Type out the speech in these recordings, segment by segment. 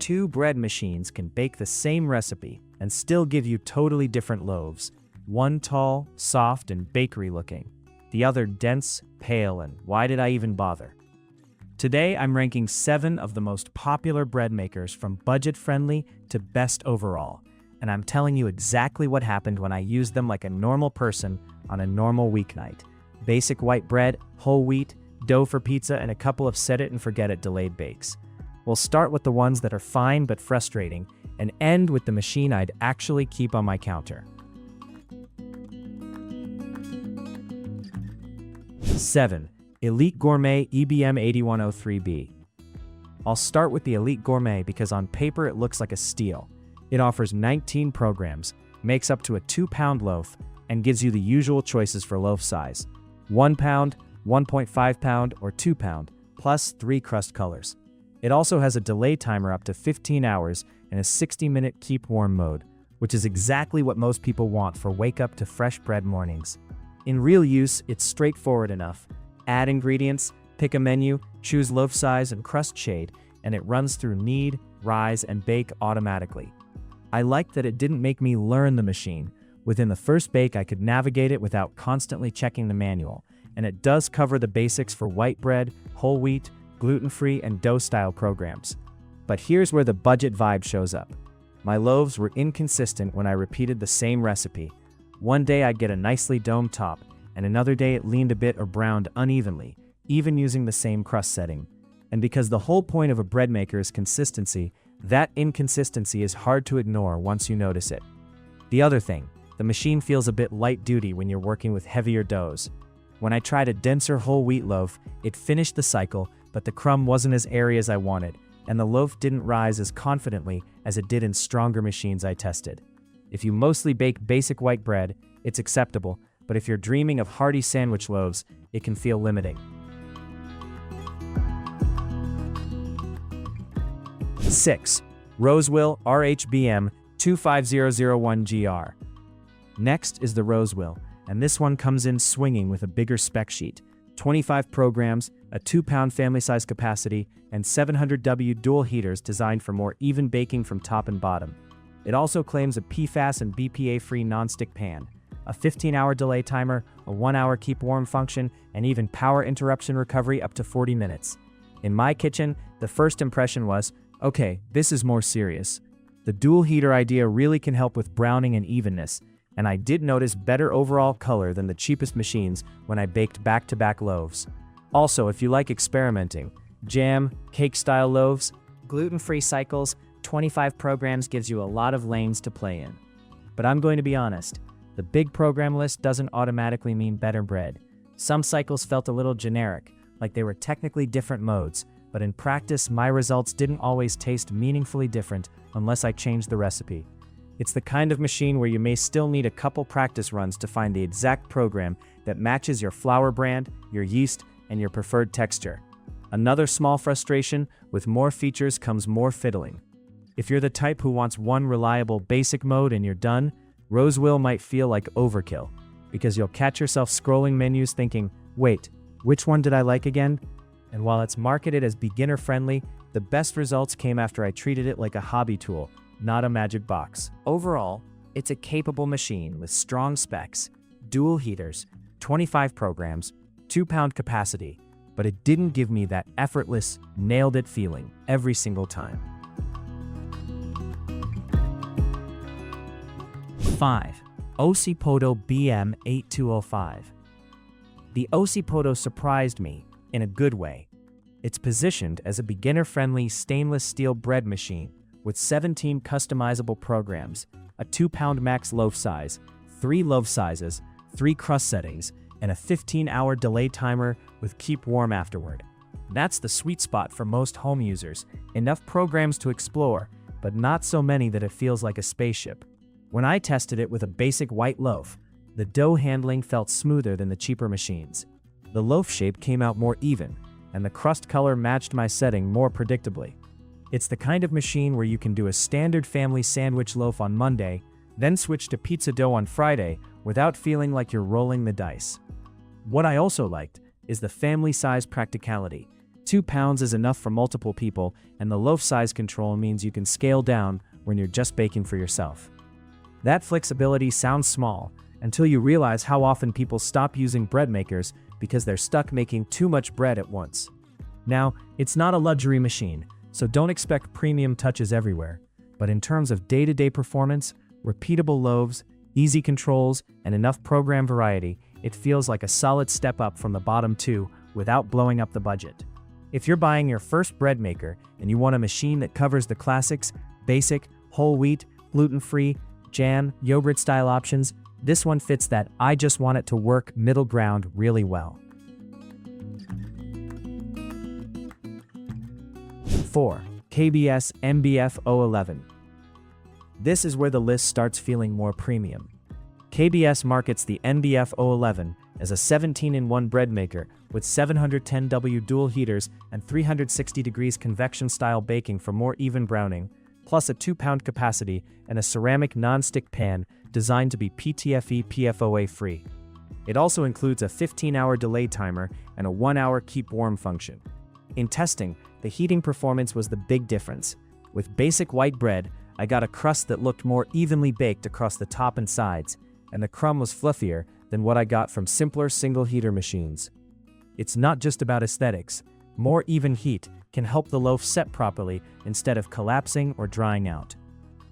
two bread machines can bake the same recipe and still give you totally different loaves. One tall, soft, and bakery looking. The other dense, pale, and why did I even bother? Today, I'm ranking 7 of the most popular bread makers from budget-friendly to best overall. And I'm telling you exactly what happened when I used them like a normal person on a normal weeknight. Basic white bread, whole wheat, dough for pizza, and a couple of set-it-and-forget-it delayed bakes. We'll start with the ones that are fine but frustrating, and end with the machine I'd actually keep on my counter. 7. Elite Gourmet RHBM-25001GR. I'll start with the Elite Gourmet because on paper it looks like a steal. It offers 19 programs, makes up to a 2-pound loaf, and gives you the usual choices for loaf size. 1 pound, 1.5 pound, or 2 pound, plus 3 crust colors. It also has a delay timer up to 15 hours and a 60-minute keep warm mode, which is exactly what most people want for wake up to fresh bread mornings. In real use, it's straightforward enough. Add ingredients, pick a menu, choose loaf size and crust shade, and it runs through knead, rise, and bake automatically. I liked that it didn't make me learn the machine. Within the first bake, I could navigate it without constantly checking the manual, and it does cover the basics for white bread, whole wheat, gluten-free, and dough-style programs. But here's where the budget vibe shows up. My loaves were inconsistent when I repeated the same recipe. One day I'd get a nicely domed top, and another day it leaned a bit or browned unevenly, even using the same crust setting. And because the whole point of a bread maker is consistency, that inconsistency is hard to ignore once you notice it. The other thing, the machine feels a bit light-duty when you're working with heavier doughs. When I tried a denser whole wheat loaf, it finished the cycle, but the crumb wasn't as airy as I wanted, and the loaf didn't rise as confidently as it did in stronger machines I tested. If you mostly bake basic white bread, it's acceptable, but if you're dreaming of hearty sandwich loaves, it can feel limiting. 6. Rosewill RHBM-25001GR. Next is the Rosewill, and this one comes in swinging with a bigger spec sheet. 25 programs, a 2-pound family size capacity, and 700W dual heaters designed for more even baking from top and bottom. It also claims a PFAS and BPA-free non-stick pan, a 15-hour delay timer, a 1-hour keep warm function, and even power interruption recovery up to 40 minutes. In my kitchen, the first impression was, okay, this is more serious. The dual heater idea really can help with browning and evenness, and I did notice better overall color than the cheapest machines when I baked back-to-back loaves. Also, if you like experimenting, jam, cake-style loaves, gluten-free cycles, 25 programs gives you a lot of lanes to play in. But I'm going to be honest, the big program list doesn't automatically mean better bread. Some cycles felt a little generic, like they were technically different modes, but in practice, my results didn't always taste meaningfully different unless I changed the recipe. It's the kind of machine where you may still need a couple practice runs to find the exact program that matches your flour brand, your yeast, and your preferred texture. Another small frustration, with more features comes more fiddling. If you're the type who wants one reliable basic mode and you're done, Rosewill might feel like overkill, because you'll catch yourself scrolling menus thinking, wait, which one did I like again? And while it's marketed as beginner-friendly, the best results came after I treated it like a hobby tool, not a magic box. Overall, it's a capable machine with strong specs, dual heaters, 25 programs, 2-pound capacity, but it didn't give me that effortless, nailed-it feeling every single time. 5. OSIPOTO BM8205. The OSIPOTO surprised me in a good way. It's positioned as a beginner-friendly stainless steel bread machine with 17 customizable programs, a 2-pound max loaf size, 3 loaf sizes, 3 crust settings, and a 15-hour delay timer with keep warm afterward. That's the sweet spot for most home users. Enough programs to explore, but not so many that it feels like a spaceship. When I tested it with a basic white loaf, the dough handling felt smoother than the cheaper machines. The loaf shape came out more even, and the crust color matched my setting more predictably. It's the kind of machine where you can do a standard family sandwich loaf on Monday, then switch to pizza dough on Friday without feeling like you're rolling the dice. What I also liked is the family-size practicality. 2 pounds is enough for multiple people, and the loaf size control means you can scale down when you're just baking for yourself. That flexibility sounds small, until you realize how often people stop using bread makers because they're stuck making too much bread at once. Now, it's not a luxury machine, so don't expect premium touches everywhere, but in terms of day-to-day performance, repeatable loaves, easy controls, and enough program variety, it feels like a solid step up from the bottom two without blowing up the budget. If you're buying your first bread maker and you want a machine that covers the classics, basic, whole wheat, gluten-free, jam, yogurt-style options, this one fits that I just want it to work middle ground really well. 4. KBS MBF011. This is where the list starts feeling more premium. KBS markets the MBF011 as a 17-in-1 bread maker with 710W dual heaters and 360 degrees convection-style baking for more even browning, plus a 2-pound capacity and a ceramic non-stick pan designed to be PTFE PFOA free. It also includes a 15-hour delay timer and a 1-hour keep warm function. In testing, the heating performance was the big difference. With basic white bread, I got a crust that looked more evenly baked across the top and sides, and the crumb was fluffier than what I got from simpler single-heater machines. It's not just about aesthetics. More even heat can help the loaf set properly instead of collapsing or drying out.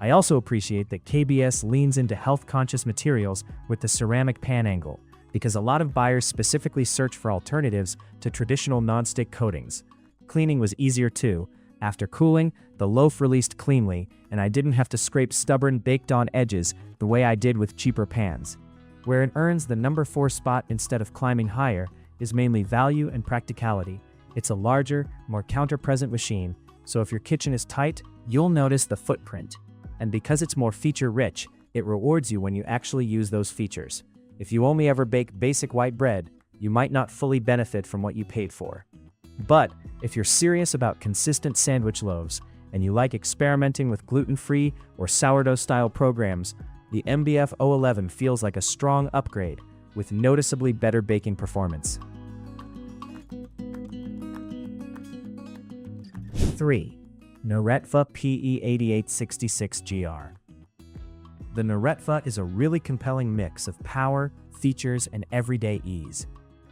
I also appreciate that KBS leans into health-conscious materials with the ceramic pan angle, because a lot of buyers specifically search for alternatives to traditional non-stick coatings. Cleaning was easier too. After cooling, the loaf released cleanly, and I didn't have to scrape stubborn baked-on edges the way I did with cheaper pans. Where it earns the number 4 spot instead of climbing higher is mainly value and practicality. It's a larger, more counter-present machine, so if your kitchen is tight, you'll notice the footprint. And because it's more feature-rich, it rewards you when you actually use those features. If you only ever bake basic white bread, you might not fully benefit from what you paid for. But if you're serious about consistent sandwich loaves, and you like experimenting with gluten-free or sourdough-style programs, the MBF011 feels like a strong upgrade with noticeably better baking performance. 3. Neretva PE8866GR. The Neretva is a really compelling mix of power, features, and everyday ease.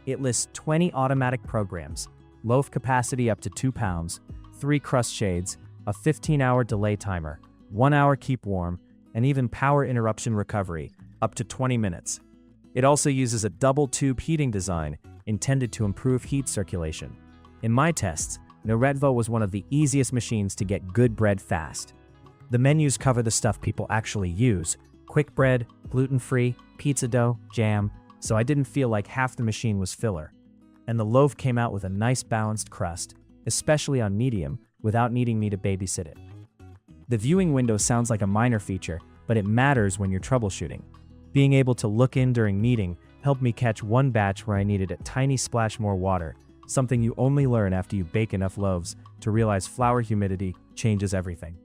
It lists 20 automatic programs, loaf capacity up to 2 pounds, 3 crust shades, a 15-hour delay timer, 1-hour keep warm, and even power interruption recovery, up to 20 minutes. It also uses a double-tube heating design intended to improve heat circulation. In my tests, Neretva was one of the easiest machines to get good bread fast. The menus cover the stuff people actually use: quick bread, gluten-free, pizza dough, jam, so I didn't feel like half the machine was filler. And the loaf came out with a nice balanced crust, especially on medium, without needing me to babysit it. The viewing window sounds like a minor feature, but it matters when you're troubleshooting. Being able to look in during kneading helped me catch one batch where I needed a tiny splash more water, something you only learn after you bake enough loaves to realize flour humidity changes everything.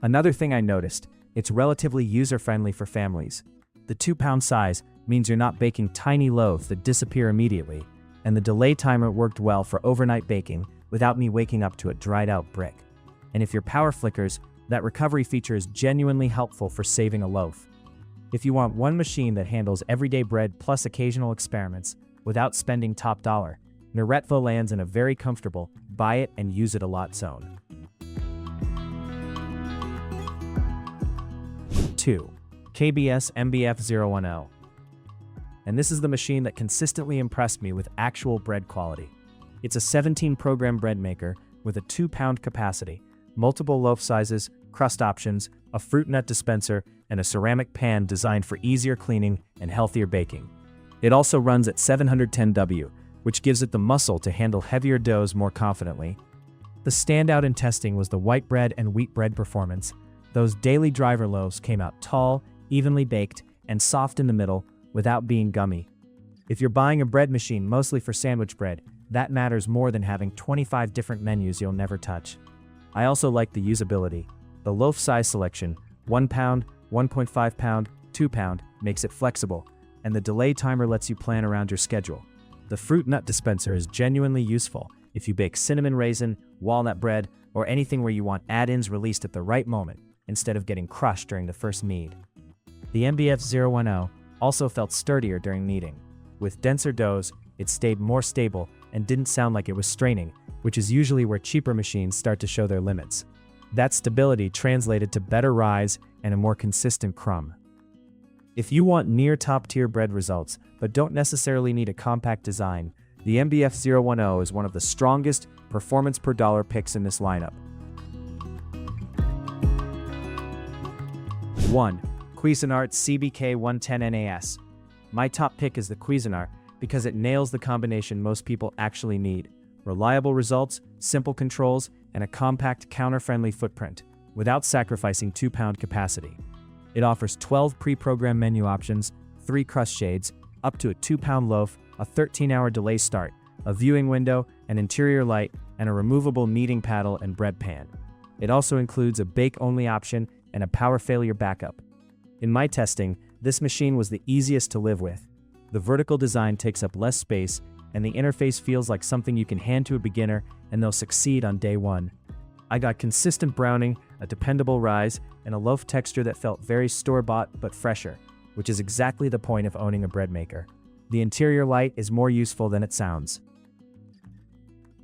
Another thing I noticed, it's relatively user-friendly for families. The 2-pound size means you're not baking tiny loaves that disappear immediately, and the delay timer worked well for overnight baking without me waking up to a dried-out brick. And if your power flickers, that recovery feature is genuinely helpful for saving a loaf. If you want one machine that handles everyday bread plus occasional experiments without spending top dollar, Neretva lands in a very comfortable buy it and use it a lot zone. 2. KBS MBF010. And this is the machine that consistently impressed me with actual bread quality. It's a 17-program bread maker with a 2-pound capacity, multiple loaf sizes, crust options, a fruit nut dispenser, and a ceramic pan designed for easier cleaning and healthier baking. It also runs at 710W, which gives it the muscle to handle heavier doughs more confidently. The standout in testing was the white bread and wheat bread performance. Those daily driver loaves came out tall, evenly baked, and soft in the middle without being gummy. If you're buying a bread machine mostly for sandwich bread, that matters more than having 25 different menus you'll never touch. I also like the usability. The loaf size selection, 1 pound, 1.5 pound, 2 pound, makes it flexible, and the delay timer lets you plan around your schedule. The fruit nut dispenser is genuinely useful, if you bake cinnamon raisin, walnut bread, or anything where you want add-ins released at the right moment, instead of getting crushed during the first knead. The MBF010 also felt sturdier during kneading. With denser doughs, it stayed more stable and didn't sound like it was straining, which is usually where cheaper machines start to show their limits. That stability translated to better rise and a more consistent crumb. If you want near top-tier bread results, but don't necessarily need a compact design, the MBF010 is one of the strongest performance per dollar picks in this lineup. 1. Cuisinart CBK-110NAS. My top pick is the Cuisinart because it nails the combination most people actually need: reliable results, simple controls, and a compact, counter-friendly footprint, without sacrificing 2-pound capacity. It offers 12 pre-programmed menu options, 3 crust shades, up to a 2-pound loaf, a 13-hour delay start, a viewing window, an interior light, and a removable kneading paddle and bread pan. It also includes a bake-only option and a power failure backup. In my testing, this machine was the easiest to live with. The vertical design takes up less space, and the interface feels like something you can hand to a beginner and they'll succeed on day one. I got consistent browning, a dependable rise, and a loaf texture that felt very store-bought but fresher, which is exactly the point of owning a bread maker. The interior light is more useful than it sounds.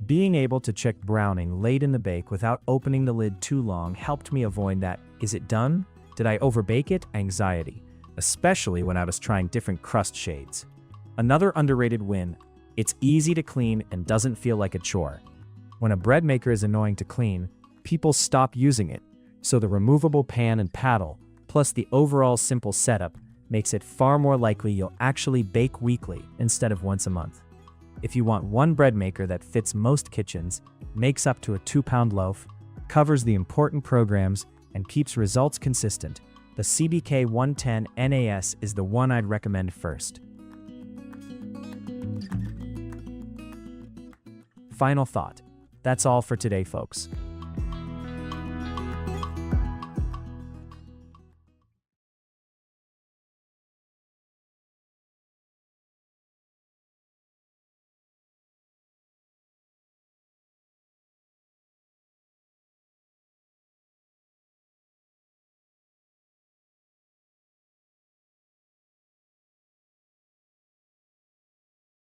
Being able to check browning late in the bake without opening the lid too long helped me avoid that "is it done? Did I overbake it?" anxiety, especially when I was trying different crust shades. Another underrated win: it's easy to clean and doesn't feel like a chore. When a bread maker is annoying to clean, people stop using it, so the removable pan and paddle, plus the overall simple setup, makes it far more likely you'll actually bake weekly instead of once a month. If you want one bread maker that fits most kitchens, makes up to a 2-pound loaf, covers the important programs, and keeps results consistent, the CBK-110NAS is the one I'd recommend first. Final thought. That's all for today, folks.